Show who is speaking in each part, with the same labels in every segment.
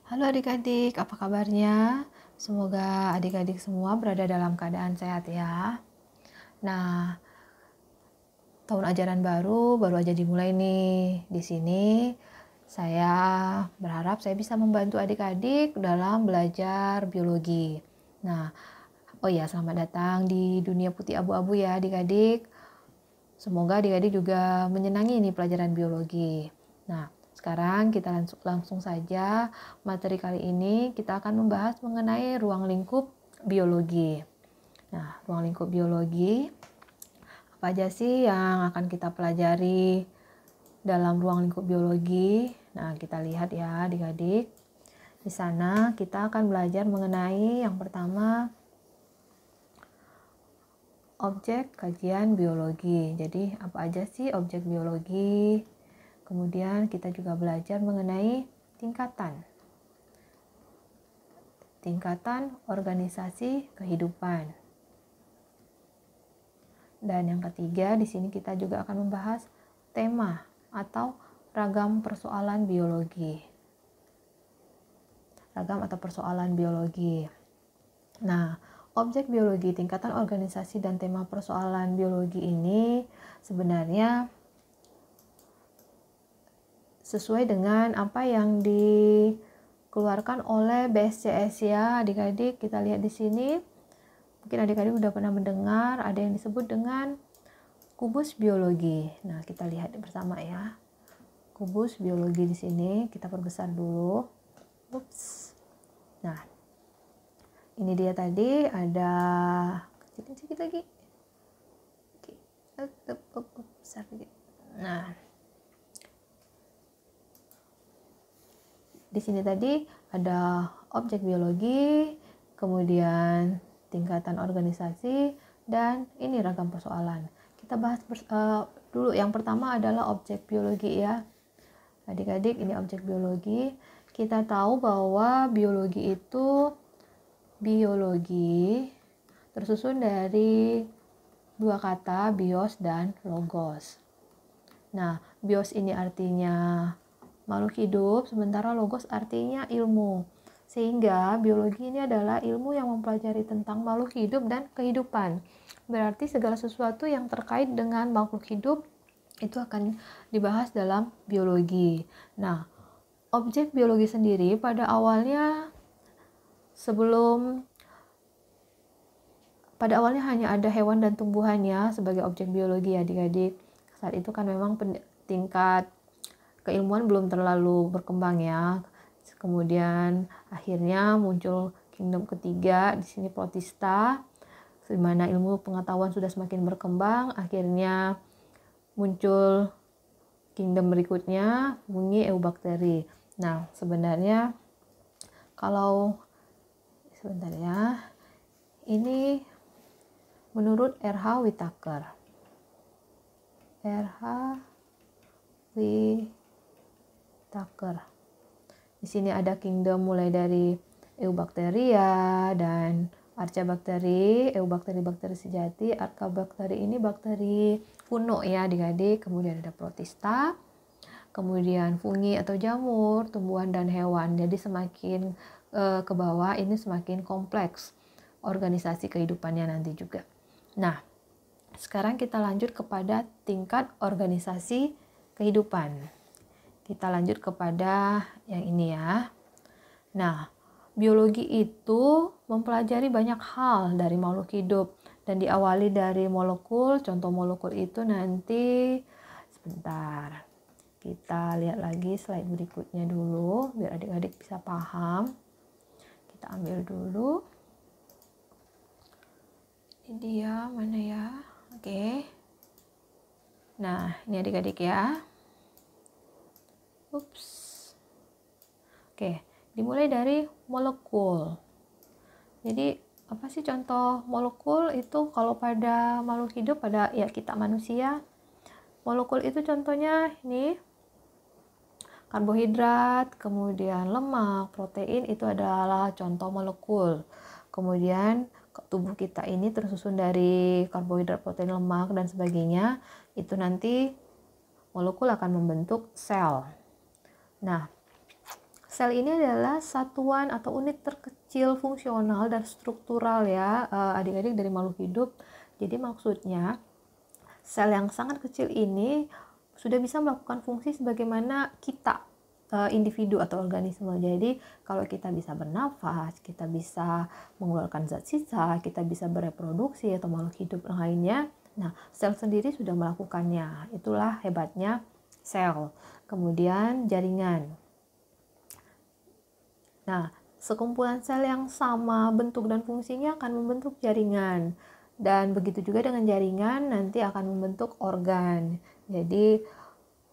Speaker 1: Halo adik-adik, apa kabarnya? Semoga adik-adik semua berada dalam keadaan sehat ya. Nah, tahun ajaran baru aja dimulai nih. Di sini saya berharap saya bisa membantu adik-adik dalam belajar biologi. Nah, oh ya, selamat datang di dunia putih abu-abu ya adik-adik. Semoga adik-adik juga menyenangi nih pelajaran biologi. Nah, sekarang kita langsung saja materi kali ini kita akan membahas mengenai ruang lingkup biologi. Nah, ruang lingkup biologi apa aja sih yang akan kita pelajari dalam ruang lingkup biologi? Nah, kita lihat ya adik-adik. Di sana kita akan belajar mengenai yang pertama objek kajian biologi. Jadi, apa aja sih objek biologi? Kemudian kita juga belajar mengenai tingkatan organisasi kehidupan. Dan yang ketiga, di sini kita juga akan membahas tema atau ragam persoalan biologi. Nah, objek biologi, tingkatan organisasi, dan tema persoalan biologi ini sebenarnya sesuai dengan apa yang dikeluarkan oleh BSCS ya adik-adik. Kita lihat di sini, mungkin adik-adik udah pernah mendengar ada yang disebut dengan kubus biologi. Nah, kita lihat bersama ya. Kubus biologi di sini kita perbesar dulu. Ups. Nah, ini dia tadi, ada kecilin sedikit lagi. Besar sedikit. Nah, di sini tadi ada objek biologi, kemudian tingkatan organisasi, dan ini ragam persoalan. Kita bahas dulu. Yang pertama adalah objek biologi ya. Adik-adik, ini objek biologi. Kita tahu bahwa biologi tersusun dari dua kata, bios dan logos. Nah, bios ini artinya makhluk hidup, sementara logos artinya ilmu. Sehingga biologi ini adalah ilmu yang mempelajari tentang makhluk hidup dan kehidupan. Berarti segala sesuatu yang terkait dengan makhluk hidup itu akan dibahas dalam biologi. Nah, objek biologi sendiri pada awalnya hanya ada hewan dan tumbuhannya sebagai objek biologi adik-adik. Saat itu kan memang tingkat keilmuan belum terlalu berkembang ya. Kemudian akhirnya muncul kingdom ketiga, di sini Protista, di mana ilmu pengetahuan sudah semakin berkembang. Akhirnya muncul kingdom berikutnya, fungi, eubakteri. Nah, sebenarnya sebentar ya. Ini menurut R.H. Whitaker. Di sini ada kingdom mulai dari Eubacteria dan Archaebakteri. Eubakteri bakteri sejati, Archaebakteri ini bakteri kuno ya adik-adik. Kemudian ada Protista, kemudian fungi atau jamur, tumbuhan dan hewan. Jadi semakin ke bawah ini semakin kompleks organisasi kehidupannya nanti juga. Nah, sekarang kita lanjut kepada tingkat organisasi kehidupan. Kita lanjut kepada yang ini ya. Nah, biologi itu mempelajari banyak hal dari makhluk hidup dan diawali dari molekul. Contoh molekul itu nanti sebentar. Kita lihat lagi slide berikutnya dulu biar adik-adik bisa paham. Kita ambil dulu. Ini dia, mana ya? Oke. Nah, ini adik-adik ya. Ups. Oke, dimulai dari molekul. Jadi, apa sih contoh molekul itu kalau pada makhluk hidup, pada ya kita manusia? Molekul itu contohnya ini karbohidrat, kemudian lemak, protein itu adalah contoh molekul. Kemudian tubuh kita ini tersusun dari karbohidrat, protein, lemak, dan sebagainya. Itu nanti molekul akan membentuk sel. Nah, Sel ini adalah satuan atau unit terkecil fungsional dan struktural ya, adik-adik, dari makhluk hidup. Jadi maksudnya sel yang sangat kecil ini sudah bisa melakukan fungsi sebagaimana kita, individu atau organisme. Jadi kalau kita bisa bernafas, kita bisa mengeluarkan zat sisa, kita bisa bereproduksi atau makhluk hidup lainnya. Nah, sel sendiri sudah melakukannya. Itulah hebatnya sel. Kemudian jaringan. Nah, sekumpulan sel yang sama bentuk dan fungsinya akan membentuk jaringan. Dan begitu juga dengan jaringan nanti akan membentuk organ. Jadi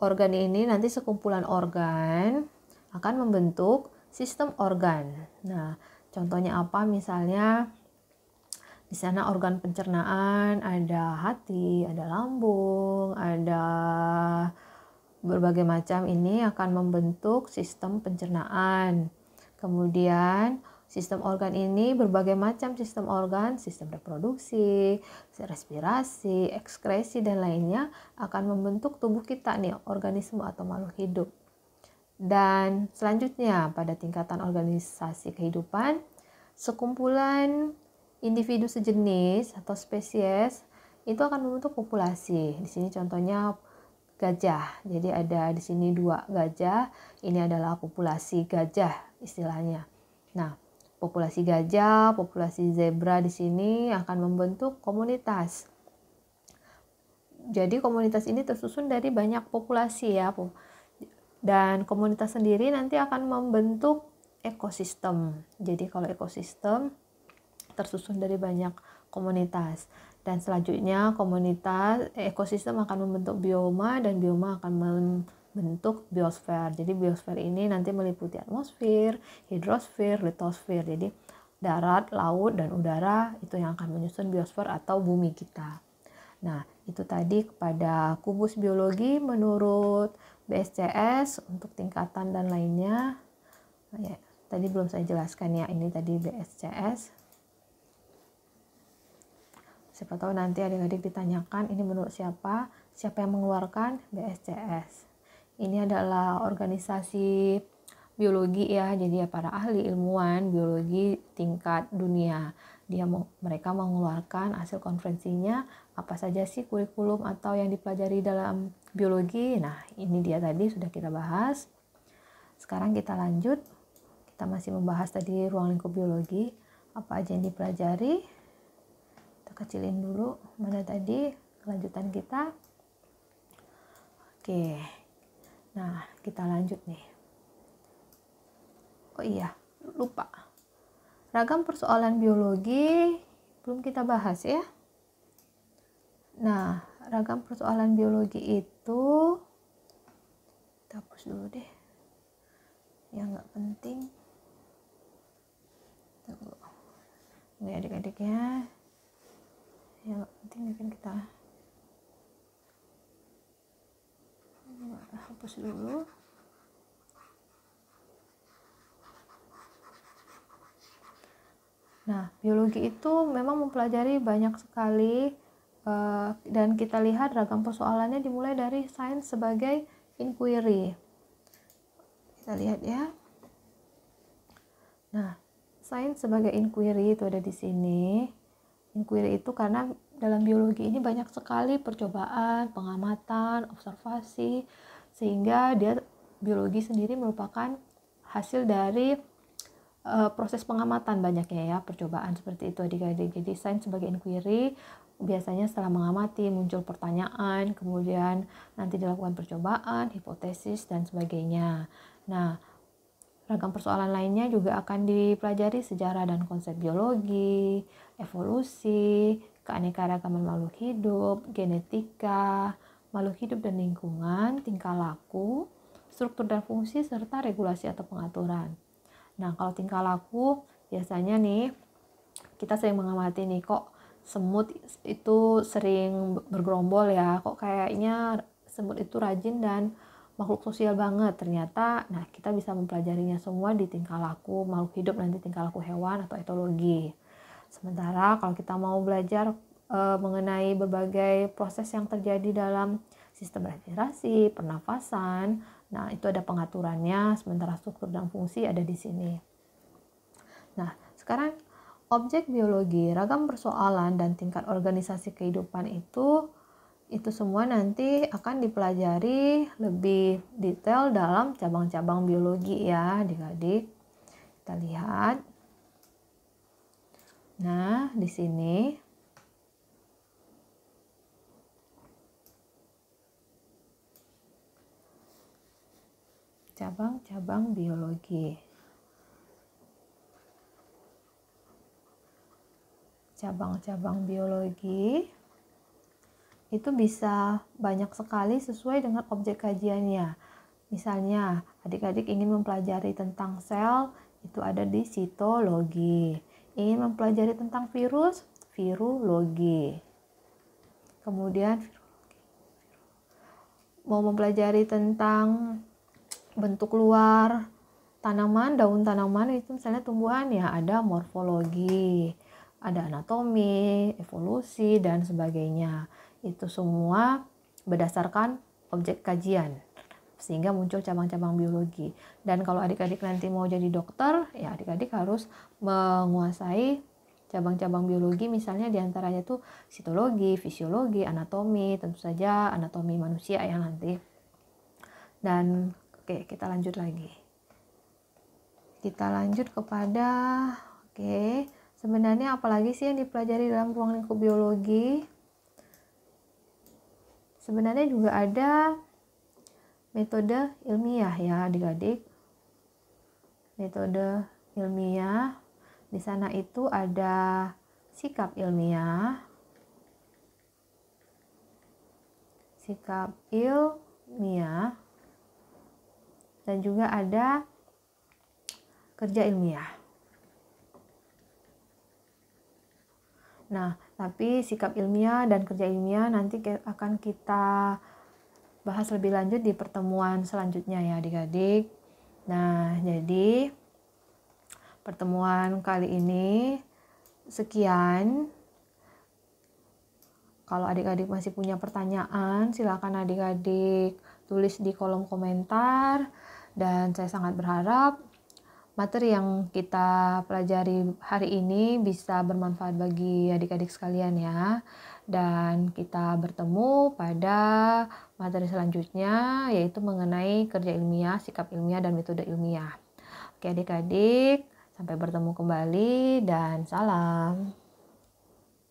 Speaker 1: organ ini nanti sekumpulan organ akan membentuk sistem organ. Nah, contohnya apa? Misalnya di sana organ pencernaan, ada hati, ada lambung, ada berbagai macam, ini akan membentuk sistem pencernaan. Kemudian sistem organ ini berbagai macam sistem organ, sistem reproduksi, respirasi, ekskresi, dan lainnya akan membentuk tubuh kita nih, organisme atau makhluk hidup. Dan selanjutnya pada tingkatan organisasi kehidupan, sekumpulan individu sejenis atau spesies itu akan membentuk populasi. Di sini contohnya gajah. Jadi ada di sini 2 gajah. Ini adalah populasi gajah istilahnya. Nah, populasi gajah, populasi zebra di sini akan membentuk komunitas. Jadi komunitas ini tersusun dari banyak populasi ya. Dan komunitas sendiri nanti akan membentuk ekosistem. Jadi kalau ekosistem tersusun dari banyak komunitas. Dan selanjutnya ekosistem akan membentuk bioma, dan bioma akan membentuk biosfer. Jadi biosfer ini nanti meliputi atmosfer, hidrosfer, litosfer. Jadi darat, laut, dan udara itu yang akan menyusun biosfer atau bumi kita. Nah, itu tadi kepada kubus biologi menurut BSCS untuk tingkatan dan lainnya. Ya, tadi belum saya jelaskan ya, ini tadi BSCS. Siapa tahu nanti adik-adik ditanyakan ini menurut siapa yang mengeluarkan BSCS. Ini adalah organisasi biologi ya, jadi para ahli ilmuwan biologi tingkat dunia. Mereka mengeluarkan hasil konferensinya, apa saja sih kurikulum atau yang dipelajari dalam biologi. Nah, ini dia tadi sudah kita bahas. Sekarang kita lanjut. Kita masih membahas tadi ruang lingkup biologi, apa aja yang dipelajari. Kecilin dulu mana tadi kelanjutan kita. Oke, nah kita lanjut nih. Oh iya, lupa, ragam persoalan biologi belum kita bahas ya. Nah, ragam persoalan biologi itu kita hapus dulu deh yang nggak penting. Tunggu, ini adik-adiknya yang gak penting kan kita hapus dulu. Nah, biologi itu memang mempelajari banyak sekali, dan kita lihat ragam persoalannya dimulai dari sains sebagai inquiry. Kita lihat ya. Nah, sains sebagai inquiry itu ada di sini. Inquiry itu karena dalam biologi ini banyak sekali percobaan, pengamatan, observasi, sehingga biologi sendiri merupakan hasil dari proses pengamatan banyaknya ya, percobaan seperti itu adik-adik. Jadi sains sebagai inquiry biasanya setelah mengamati muncul pertanyaan, kemudian nanti dilakukan percobaan, hipotesis, dan sebagainya. Nah, ragam persoalan lainnya juga akan dipelajari sejarah dan konsep biologi, evolusi, keanekaragaman makhluk hidup, genetika, makhluk hidup dan lingkungan, tingkah laku, struktur dan fungsi, serta regulasi atau pengaturan. Nah, kalau tingkah laku biasanya nih kita sering mengamati nih, kok semut itu sering bergerombol ya, kok kayaknya semut itu rajin dan makhluk sosial banget. Ternyata nah kita bisa mempelajarinya semua di tingkah laku makhluk hidup, nanti tingkah laku hewan atau etologi. Sementara kalau kita mau belajar mengenai berbagai proses yang terjadi dalam sistem respirasi, pernafasan, Nah, itu ada pengaturannya, sementara struktur dan fungsi ada di sini. Nah, sekarang objek biologi, ragam persoalan dan tingkat organisasi kehidupan itu semua nanti akan dipelajari lebih detail dalam cabang-cabang biologi ya adik-adik. Kita lihat. Nah, di sini cabang-cabang biologi. Cabang-cabang biologi itu bisa banyak sekali sesuai dengan objek kajiannya. Misalnya, adik-adik ingin mempelajari tentang sel, itu ada di sitologi. Ingin mempelajari tentang virus, virologi. Kemudian, mau mempelajari tentang bentuk luar tanaman, daun tanaman, itu misalnya tumbuhan, ya ada morfologi, ada anatomi, evolusi, dan sebagainya. Itu semua berdasarkan objek kajian, sehingga muncul cabang-cabang biologi. Dan kalau adik-adik nanti mau jadi dokter, ya adik-adik harus menguasai cabang-cabang biologi, misalnya diantaranya tuh sitologi, fisiologi, anatomi, tentu saja anatomi manusia ya nanti. Dan oke, kita lanjut lagi. Kita lanjut kepada, sebenarnya apalagi sih yang dipelajari dalam ruang lingkup biologi? Sebenarnya juga ada metode ilmiah ya adik-adik. Metode ilmiah, di sana itu ada sikap ilmiah, dan juga ada kerja ilmiah. Nah, tapi sikap ilmiah dan kerja ilmiah nanti akan kita bahas lebih lanjut di pertemuan selanjutnya ya adik-adik. Nah, jadi pertemuan kali ini sekian. Kalau adik-adik masih punya pertanyaan, silakan adik-adik tulis di kolom komentar. Dan saya sangat berharap materi yang kita pelajari hari ini bisa bermanfaat bagi adik-adik sekalian ya. Dan kita bertemu pada materi selanjutnya, yaitu mengenai kerja ilmiah, sikap ilmiah, dan metode ilmiah. Oke adik-adik, sampai bertemu kembali dan salam.